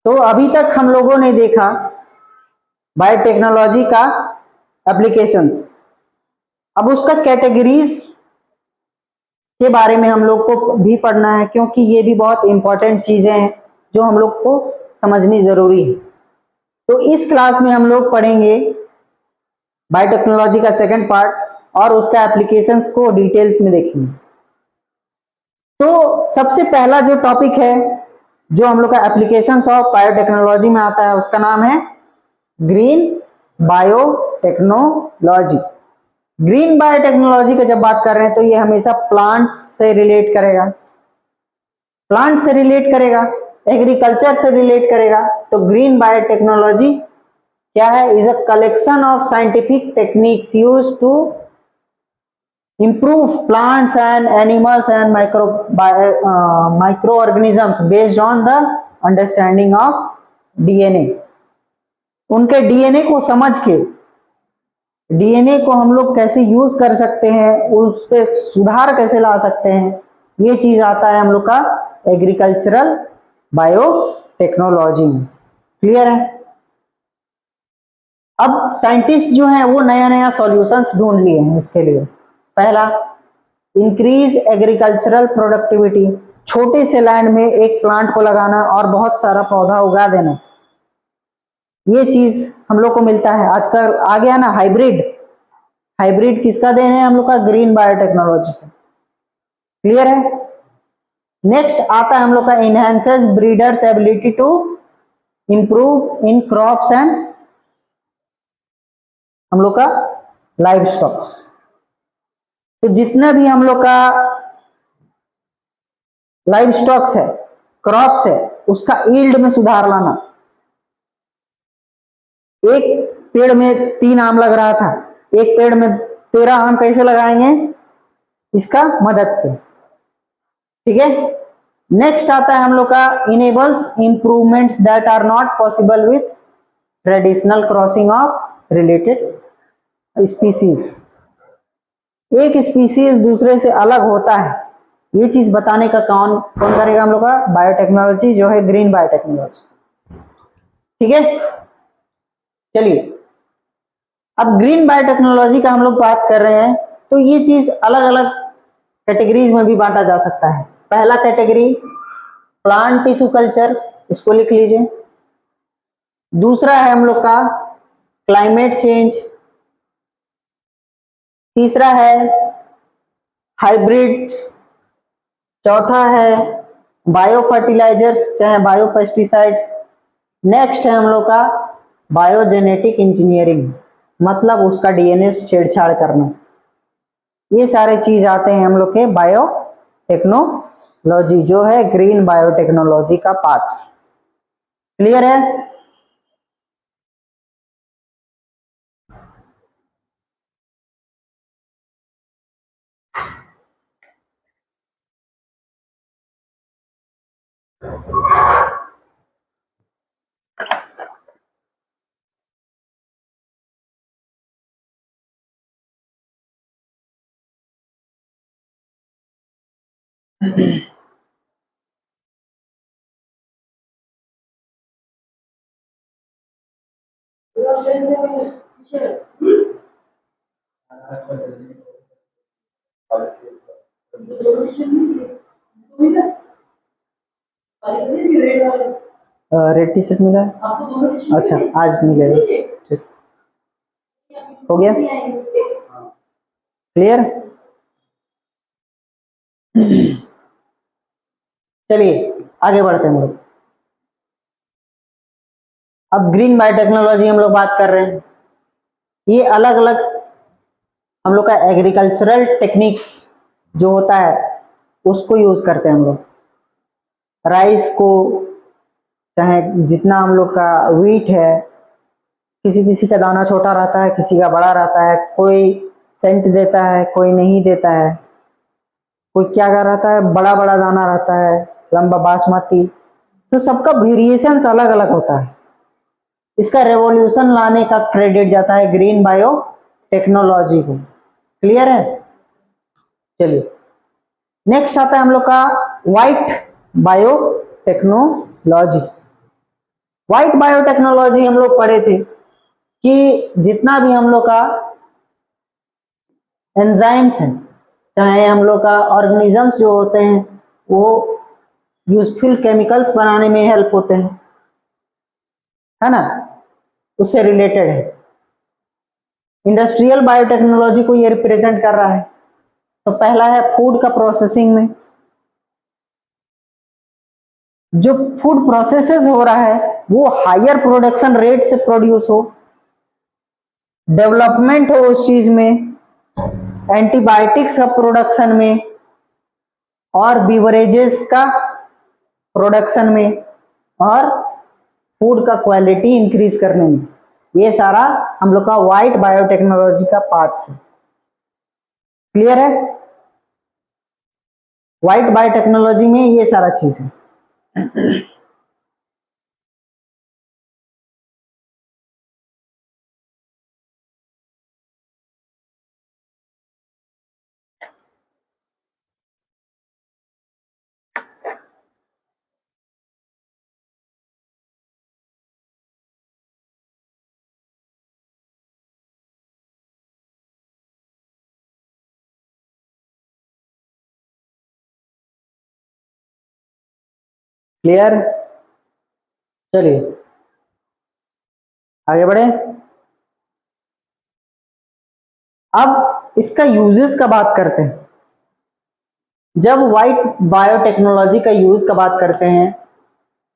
तो अभी तक हम लोगों ने देखा बायोटेक्नोलॉजी का एप्लीकेशंस। अब उसका कैटेगरीज के बारे में हम लोग को भी पढ़ना है, क्योंकि ये भी बहुत इंपॉर्टेंट चीजें हैं जो हम लोग को समझनी जरूरी है। तो इस क्लास में हम लोग पढ़ेंगे बायोटेक्नोलॉजी का सेकंड पार्ट और उसका एप्लीकेशंस को डिटेल्स में देखेंगे। तो सबसे पहला जो टॉपिक है जो हम लोग का एप्लीकेशंस ऑफ बायोटेक्नोलॉजी में आता है, उसका नाम है ग्रीन बायोटेक्नोलॉजी। ग्रीन बायोटेक्नोलॉजी का जब बात कर रहे हैं तो ये हमेशा प्लांट्स से रिलेट करेगा, प्लांट से रिलेट करेगा, एग्रीकल्चर से रिलेट करेगा। तो ग्रीन बायोटेक्नोलॉजी क्या है? Is a collection of scientific techniques used to improve plants and animals and microorganisms based on the understanding of DNA। उनके डीएनए को समझ के, डीएनए को हम लोग कैसे यूज कर सकते हैं, उस पर सुधार कैसे ला सकते हैं, ये चीज आता है हम लोग का एग्रीकल्चरल बायोटेक्नोलॉजी में। क्लियर है? अब साइंटिस्ट जो है वो नया नया सॉल्यूशंस ढूंढ लिए हैं इसके लिए। पहला, इंक्रीज एग्रीकल्चरल प्रोडक्टिविटी, छोटे से लैंड में एक प्लांट को लगाना और बहुत सारा पौधा उगा देना, ये चीज हम लोग को मिलता है। आजकल आ गया ना हाइब्रिड, हाइब्रिड किसका देन है? हम लोग का ग्रीन बायोटेक्नोलॉजी का। क्लियर है? नेक्स्ट आता है हम लोग का enhances breeders ability to improve in crops and हम लोग का लाइव स्टॉक्स। तो जितना भी हम लोग का लाइव स्टॉक्स है, क्रॉप्स है, उसका यील्ड में सुधार लाना। एक पेड़ में 3 आम लग रहा था, एक पेड़ में 13 आम कैसे लगाएंगे? इसका मदद से। ठीक है? नेक्स्ट आता है हम लोग का enables improvements that are not possible with traditional crossing of related species. एक स्पीसीज दूसरे से अलग होता है, ये चीज बताने का कौन करेगा? हम लोग का बायोटेक्नोलॉजी जो है ग्रीन बायोटेक्नोलॉजी। ठीक है? चलिए, अब ग्रीन बायोटेक्नोलॉजी का हम लोग बात कर रहे हैं तो ये चीज अलग अलग कैटेगरीज में भी बांटा जा सकता है। पहला कैटेगरी प्लांट टिश्यू कल्चर, इसको लिख लीजिए। दूसरा है हम लोग का क्लाइमेट चेंज। तीसरा है हाइब्रिड्स। चौथा है बायो फर्टिलाइजर्स चाहे बायो पेस्टिसाइड्स। नेक्स्ट है हम लोग का बायोजेनेटिक इंजीनियरिंग, मतलब उसका डीएनए से छेड़छाड़ करना। ये सारे चीज आते हैं हम लोग के बायोटेक्नोलॉजी जो है ग्रीन बायोटेक्नोलॉजी का पार्ट्स। क्लियर है? रेड टी शर्ट मिला? अच्छा, आज मिलेगा। ठीक, हो गया? क्लियर? चलिए आगे बढ़ते हैं हम लोग। अब ग्रीन बायोटेक्नोलॉजी हम लोग बात कर रहे हैं, ये अलग अलग हम लोग का एग्रीकल्चरल टेक्निक्स जो होता है उसको यूज करते हैं हम लोग। राइस को, चाहे जितना हम लोग का व्हीट है, किसी किसी का दाना छोटा रहता है, किसी का बड़ा रहता है, कोई सेंट देता है, कोई नहीं देता है, कोई क्या कर रहता है, बड़ा बड़ा दाना रहता है, लंबा बासमती। तो सबका वेरिएशंस अलग अलग होता है। इसका रेवोल्यूशन लाने का क्रेडिट जाता है ग्रीन बायो टेक्नोलॉजी को। क्लियर है? चलिए नेक्स्ट आता है हम लोग का white bio technology. White biotechnology हम लोग पढ़े थे कि जितना भी हम लोग का एंजाइम्स हैं, चाहे हम लोग का ऑर्गेनिजम्स जो होते हैं वो यूजफुल केमिकल्स बनाने में हेल्प होते हैं, है ना, उससे रिलेटेड है। इंडस्ट्रियल बायोटेक्नोलॉजी को ये रिप्रेजेंट कर रहा है। तो पहला है फूड का प्रोसेसिंग में जो फूड प्रोसेसेस हो रहा है वो हायर प्रोडक्शन रेट से प्रोड्यूस हो, डेवलपमेंट हो उस चीज में, एंटीबायोटिक्स का प्रोडक्शन में और बिवरेजेस का प्रोडक्शन में और फूड का क्वालिटी इंक्रीज करने में, ये सारा हम लोग का व्हाइट बायोटेक्नोलॉजी का पार्ट्स है। क्लियर है? व्हाइट बायोटेक्नोलॉजी में ये सारा चीज है। क्लियर? चलिए आगे बढ़े। अब इसका यूजेस का बात करते हैं। जब व्हाइट बायोटेक्नोलॉजी का यूज का बात करते हैं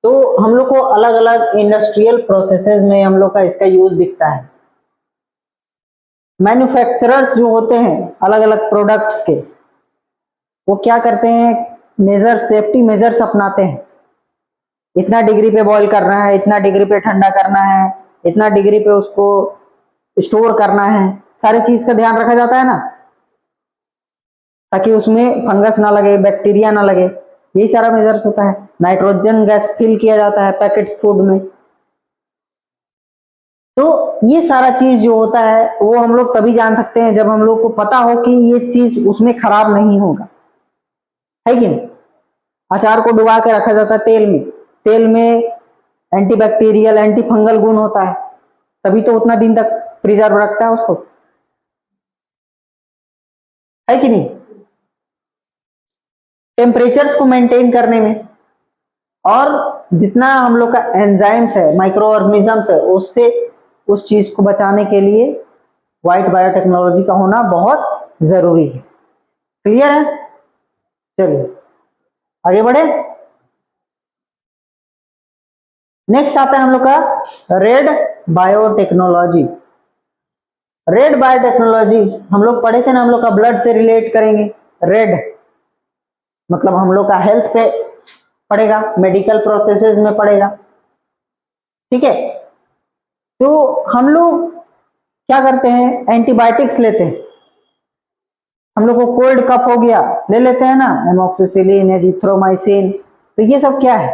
तो हम लोग को अलग अलग इंडस्ट्रियल प्रोसेसेस में हम लोग का इसका यूज दिखता है। मैन्युफैक्चरर्स जो होते हैं अलग अलग प्रोडक्ट्स के, वो क्या करते हैं, मेजर सेफ्टी मेजर्स अपनाते हैं। इतना डिग्री पे बॉईल करना है, इतना डिग्री पे ठंडा करना है, इतना डिग्री पे उसको स्टोर करना है, सारी चीज का ध्यान रखा जाता है ना, ताकि उसमें फंगस ना लगे, बैक्टीरिया ना लगे। यही सारा मेजर्स होता है। नाइट्रोजन गैस फिल किया जाता है पैकेट फूड में। तो ये सारा चीज जो होता है वो हम लोग तभी जान सकते हैं जब हम लोग को पता हो कि ये चीज उसमें खराब नहीं होगा, है कि नहीं। अचार को डुबा के रखा जाता है तेल में, तेल में एंटीबैक्टीरियल एंटी फंगल गुण होता है, तभी तो उतना दिन तक प्रिजर्व रखता है उसको, है कि नहीं। टेम्परेचर्स को मेंटेन करने में और जितना हम लोग का एंजाइम्स है, माइक्रो ऑर्गेनिजम्स है, उससे उस चीज को बचाने के लिए व्हाइट बायोटेक्नोलॉजी का होना बहुत जरूरी है। क्लियर है? चलिए आगे बढ़े। नेक्स्ट आता है हम लोग का रेड बायोटेक्नोलॉजी। रेड बायोटेक्नोलॉजी हम लोग पढ़े थे ना, हम लोग का ब्लड से रिलेट करेंगे। रेड मतलब हम लोग का हेल्थ पे पड़ेगा, मेडिकल प्रोसेसेस में पड़ेगा, ठीक है। तो हम लोग क्या करते हैं, एंटीबायोटिक्स लेते हैं। हम लोग को कोल्ड कफ हो गया, ले लेते हैं ना एमोक्सिसिलिन, एजिथ्रोमाइसिन। तो ये सब क्या है,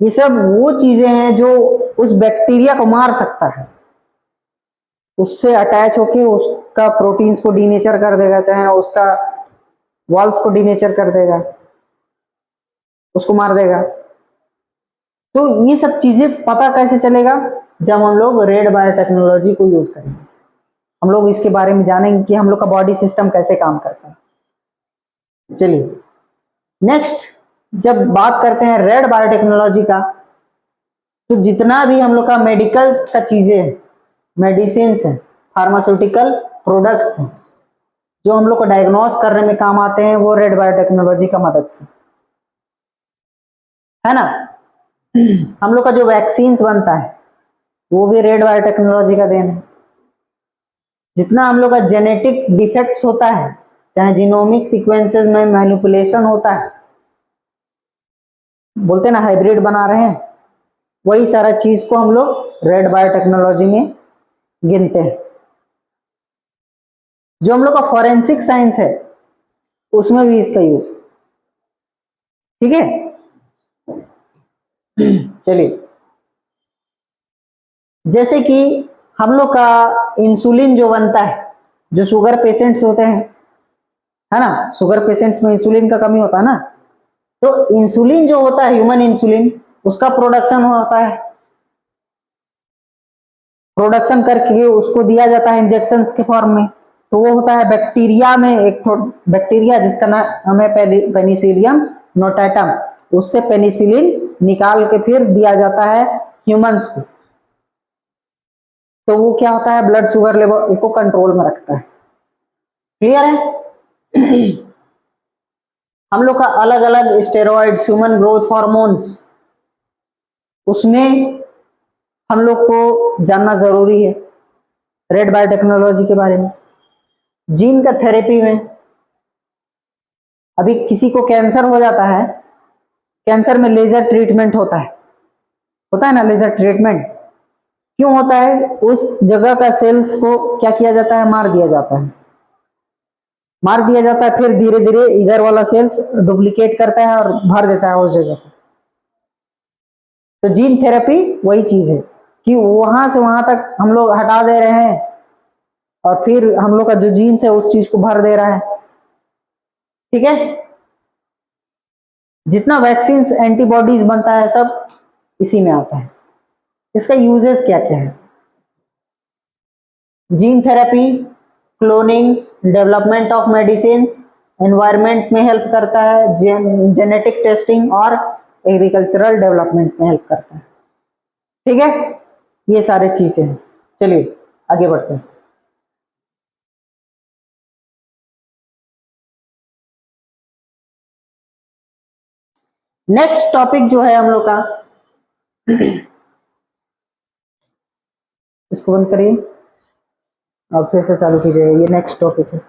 ये सब वो चीजें हैं जो उस बैक्टीरिया को मार सकता है, उससे अटैच होके उसका प्रोटीन्स को डीनेचर कर देगा, चाहे उसका वॉल्स को डीनेचर कर देगा, उसको मार देगा। तो ये सब चीजें पता कैसे चलेगा, जब हम लोग रेड बायोटेक्नोलॉजी को यूज करेंगे, हम लोग इसके बारे में जानेंगे कि हम लोग का बॉडी सिस्टम कैसे काम करता है। चलिए नेक्स्ट, जब बात करते हैं रेड बायोटेक्नोलॉजी का, तो जितना भी हम लोग का मेडिकल का चीजें हैं, मेडिसिन है, फार्मास्यूटिकल प्रोडक्ट्स हैं, जो हम लोग को डायग्नोस करने में काम आते हैं, वो रेड बायोटेक्नोलॉजी का मदद से, है ना। हम लोग का जो वैक्सीन्स बनता है वो भी रेड बायोटेक्नोलॉजी का देन है। जितना हम लोग का जेनेटिक डिफेक्ट्स होता है, चाहे जीनोमिक सीक्वेंसेस में मैनिपुलेशन होता है, बोलते हैं ना हाइब्रिड बना रहे हैं, वही सारा चीज को हम लोग रेड बायोटेक्नोलॉजी में गिनते हैं। जो हम लोग का फॉरेंसिक साइंस है उसमें भी इसका यूज, ठीक है। चलिए, जैसे कि हम लोग का इंसुलिन जो बनता है, जो शुगर पेशेंट्स होते हैं, है ना, शुगर पेशेंट्स में इंसुलिन का कमी होता है ना, तो इंसुलिन जो होता है ह्यूमन इंसुलिन, उसका प्रोडक्शन होता है, प्रोडक्शन करके उसको दिया जाता है इंजेक्शंस के फॉर्म में, तो वो होता है बैक्टीरिया में, एक बैक्टीरिया जिसका नाम है पेनिसिलियम नोटाटम, उससे पेनिसिलिन निकाल के फिर दिया जाता है ह्यूमंस को, तो वो क्या होता है ब्लड शुगर लेवल को कंट्रोल में रखता है। क्लियर है? हम लोग का अलग अलग स्टेरॉइड, ह्यूमन ग्रोथ हार्मोन्स, उसमें हम लोग को जानना जरूरी है रेड बायोटेक्नोलॉजी के बारे में। जीन का थेरेपी में अभी किसी को कैंसर हो जाता है, कैंसर में लेजर ट्रीटमेंट होता है ना, लेजर ट्रीटमेंट क्यों होता है? उस जगह का सेल्स को क्या किया जाता है? मार दिया जाता है, मार दिया जाता है, फिर धीरे धीरे इधर वाला सेल्स डुप्लीकेट करता है और भर देता है उस जगह को। तो जीन थेरेपी वही चीज है कि वहां से वहां तक हम लोग हटा दे रहे हैं और फिर हम लोग का जो जीन्स है उस चीज को भर दे रहा है। ठीक है? जितना वैक्सीन एंटीबॉडीज बनता है सब इसी में आता है। इसका यूजेस क्या क्या है? Gene therapy, cloning, development of medicine, environment में हेल्प करता है, जेनेटिक टेस्टिंग और एग्रीकल्चरल डेवलपमेंट में हेल्प करता है। ठीक है? ये सारे चीजें हैं। चलिए आगे बढ़ते हैं। नेक्स्ट टॉपिक जो है हम लोग का, इसको बंद करिए और फिर से चालू कीजिए। ये नेक्स्ट टॉपिक है।